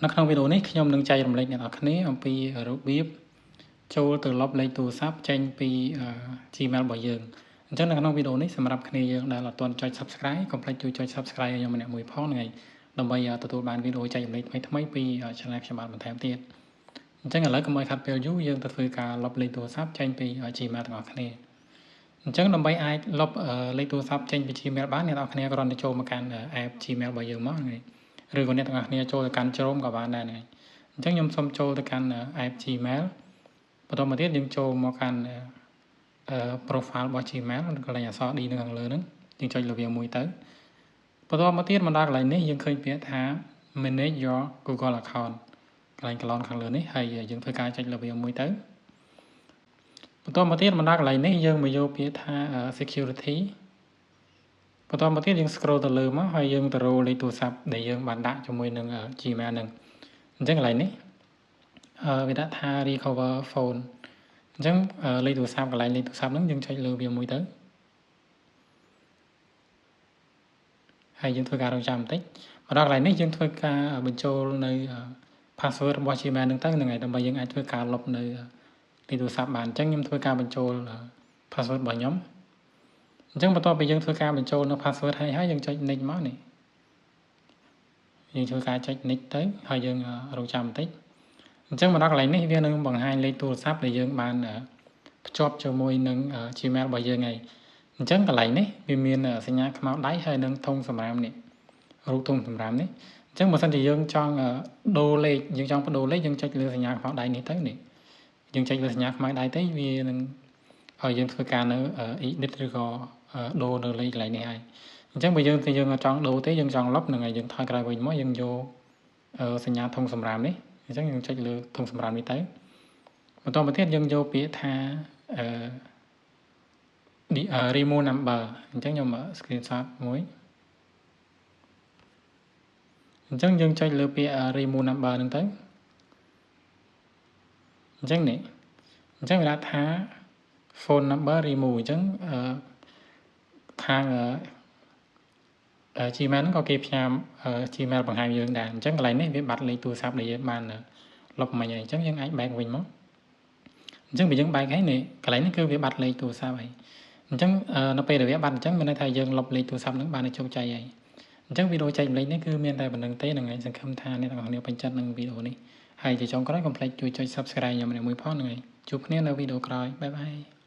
នៅក្នុងវីដេអូនេះខ្ញុំនឹងចែករំលែកអ្នកនរគ្នាអំពីរបៀបចូលទៅលុបលេខទូរស័ព្ទចេញពី Gmail របស់យើងអញ្ចឹងនៅក្នុងវីដេអូនេះសម្រាប់គ្នាយើងដែលអត់ទាន់ចុច Subscribe កុំភ្លេចជួយចុច Subscribe ឲ្យខ្ញុំម្នាក់មួយផងហ្នឹងហើយដើម្បីទទួលបានវីដេអូចែករំលែកថ្មីៗពី Channel ខ្ញុំបានបន្ថែមទៀតអញ្ចឹងឥឡូវកុំឲ្យខាត់ពេលយូរយើងទៅធ្វើការលុបលេខទូរស័ព្ទចេញពី Gmail ទាំងអស់គ្នាអញ្ចឹងដើម្បីអាចលុបលេខទូរស័ព្ទចេញពី Gmail បានអ្នកនរគ្នាគ្រាន់តែចូលមកកាន់ app Gmail របស់យើងមកហ្នឹងឬក៏អ្នកទាំងអស់គ្នាចូលទៅកាន់ Chrome ក៏បានដែរហ្នឹងអញ្ចឹងខ្ញុំសូមចូលទៅកាន់ app Gmail បន្តមកទៀតយើងចូលមកកាន់ profile របស់ Gmail កន្លែងអក្សរ D នៅខាងលើហ្នឹងយើងចុចលើវាមួយទៅបន្តមកទៀតមកដល់កន្លែងនេះយើងឃើញពាក្យថា manage your Google account កន្លែង colon ខាងលើនេះហើយយើងធ្វើការចុចលើវាមួយទៅបន្តមកទៀតមកដល់កន្លែងនេះយើងមកយកពាក្យថា security បន្តមកទៀតយើង scroll ទៅលើមកហើយយើងទៅរកលេខទូរស័ព្ទដែលយើងបានដាក់ជាមួយនឹង Gmail ហ្នឹងអញ្ចឹងកន្លែងនេះវាដាក់ថា recover phone អញ្ចឹងលេខទូរស័ព្ទកន្លែងលេខទូរស័ព្ទហ្នឹងយើងចុចលើវាមួយទៅហើយយើងធ្វើការរងចាំបន្តិចមកដល់កន្លែងនេះយើងធ្វើការបញ្ចូលនៅ password របស់ Gmail ហ្នឹងទៅហ្នឹងហើយដើម្បីយើងអាចធ្វើការលុបនៅលេខទូរស័ព្ទបានអញ្ចឹងខ្ញុំធ្វើការបញ្ចូល password របស់ខ្ញុំអញ្ចឹងបន្ទាប់ពីយើងធ្វើការបញ្ចូលនៅ password ហើយយើងចុច next មកនេះយើងធ្វើការចុច next ទៅហើយយើងរងចាំបន្តិចអញ្ចឹងមកដល់កន្លែងនេះវានឹងបង្ហាញលេខទូរស័ព្ទដែលយើងបានភ្ជាប់ជាមួយនឹង Gmail របស់យើងហើយអញ្ចឹងកន្លែងនេះវាមានសញ្ញាខ្មៅដៃហើយនឹងធុងសម្រាមនេះរូបធុងសម្រាមនេះអញ្ចឹងបើសិនជាយើងចង់ដូរលេខយើងចង់បដូរលេខយើងចុចលើសញ្ញាខ្មៅដៃនេះទៅនេះយើងចុចលើសញ្ញាខ្មៅដៃទៅវានឹងឲ្យយើងធ្វើការនៅ edit ឬក៏ដូរនៅលេខកន្លែងនេះហើយអញ្ចឹងបើយើងចង់ដូរទេយើងចង់លុបនឹងហើយយើងថយក្រោយវិញមកយើងយកសញ្ញាធុងសម្រាមនេះអញ្ចឹងយើងចុចលើធុងសម្រាមនេះទៅបន្តមកទៀតយើងយកពាក្យថាremove number អញ្ចឹងខ្ញុំ screenshot មួយអញ្ចឹងយើងចុចលើពាក្យ remove number ហ្នឹងទៅអញ្ចឹងនេះអញ្ចឹងវាដាក់ថា phone number remove អញ្ចឹងខាងGmail ហ្នឹងក៏គេផ្ញើ Gmail បង្ហាញយើងដែរអញ្ចឹងកន្លែងនេះវាបាត់លេខទូរស័ព្ទដែលយើងបានលុបមិញហើយអញ្ចឹងយើងអាច back វិញមកអញ្ចឹងបើយើង back ហើយនេះកន្លែងនេះគឺវាបាត់លេខទូរស័ព្ទហើយអញ្ចឹងនៅពេលដែលវាបាត់អញ្ចឹងមានន័យថាយើងលុបលេខទូរស័ព្ទហ្នឹងបានជោគជ័យហើយអញ្ចឹងវីដេអូចែកម្លែកនេះគឺមានតែប៉ុណ្្នឹងទេហ្នឹងហើយសង្ឃឹមថាអ្នកទាំងអស់គ្នាពេញចិត្តនឹងវីដេអូនេះហើយជាចុងក្រោយកុំភ្លេចជួយចុច Subscribe ខ្ញុំម្នាក់មួយផងហ្នឹងហើយជួបគ្នានៅវីដេអូក្រោយបាយបាយ